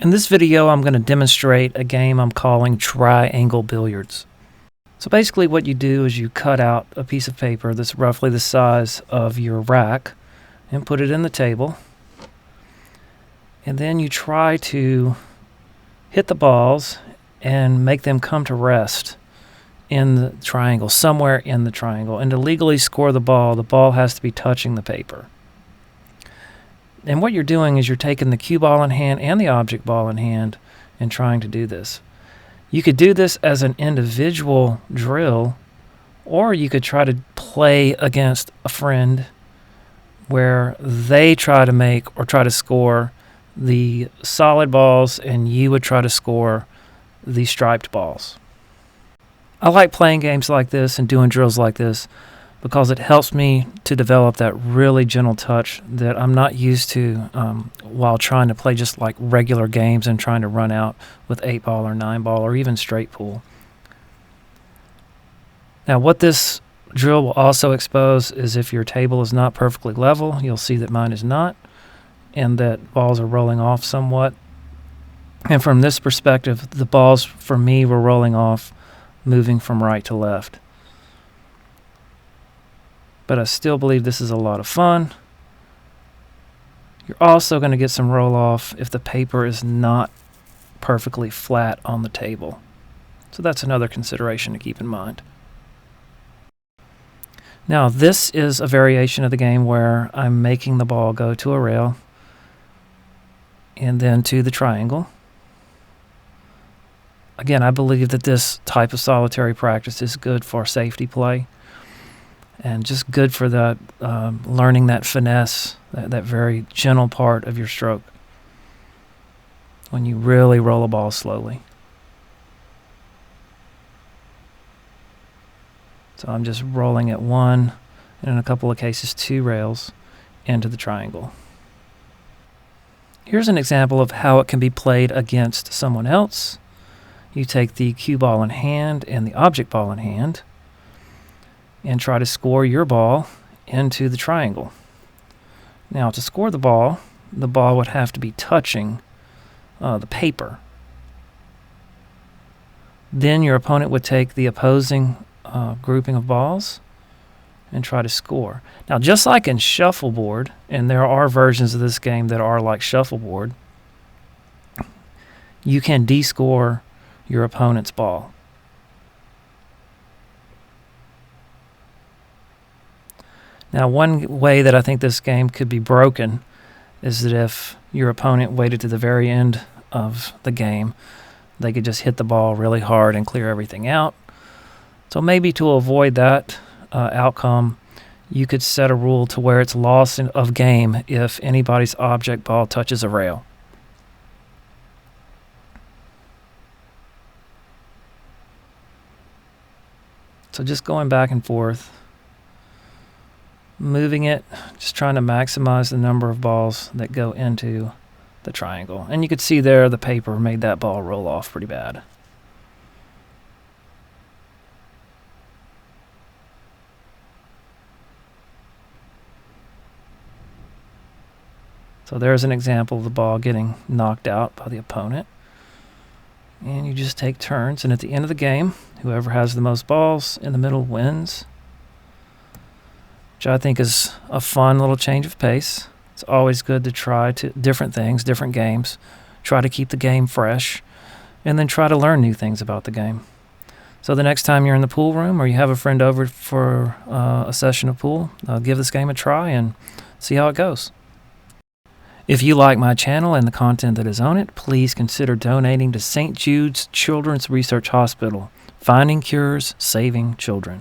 In this video, I'm going to demonstrate a game I'm calling Triangle Billiards. So basically what you do is you cut out a piece of paper that's roughly the size of your rack and put it in the table. And then you try to hit the balls and make them come to rest in the triangle, somewhere in the triangle. And to legally score the ball has to be touching the paper. And what you're doing is you're taking the cue ball in hand and the object ball in hand and trying to do this. You could do this as an individual drill, or you could try to play against a friend where they try to make or try to score the solid balls and you would try to score the striped balls. I like playing games like this and doing drills like this because it helps me to develop that really gentle touch that I'm not used to while trying to play just like regular games and trying to run out with 8-ball or 9-ball or even straight pool. Now what this drill will also expose is if your table is not perfectly level, you'll see that mine is not, and that balls are rolling off somewhat. And from this perspective, the balls for me were rolling off, moving from right to left. But I still believe this is a lot of fun. You're also going to get some roll off if the paper is not perfectly flat on the table. So that's another consideration to keep in mind. Now this is a variation of the game where I'm making the ball go to a rail and then to the triangle. Again, I believe that this type of solitary practice is good for safety play. And just good for the learning that finesse, that very gentle part of your stroke when you really roll a ball slowly. So I'm just rolling at one, and in a couple of cases 2 rails into the triangle. Here's an example of how it can be played against someone else. You take the cue ball in hand and the object ball in hand and try to score your ball into the triangle. Now to score the ball would have to be touching the paper. Then your opponent would take the opposing grouping of balls and try to score. Now just like in shuffleboard, and there are versions of this game that are like shuffleboard, you can de-score your opponent's ball. Now, one way that I think this game could be broken is that if your opponent waited to the very end of the game, they could just hit the ball really hard and clear everything out. So maybe to avoid that outcome, you could set a rule to where it's loss of game if anybody's object ball touches a rail. So just going back and forth, moving it, just trying to maximize the number of balls that go into the triangle. And you could see there the paper made that ball roll off pretty bad. So there's an example of the ball getting knocked out by the opponent. And you just take turns, and at the end of the game, whoever has the most balls in the middle wins, which I think is a fun little change of pace. It's always good to try different things, different games, try to keep the game fresh, and then try to learn new things about the game. So the next time you're in the pool room or you have a friend over for a session of pool, give this game a try and see how it goes. If you like my channel and the content that is on it, please consider donating to St. Jude's Children's Research Hospital, finding cures, saving children.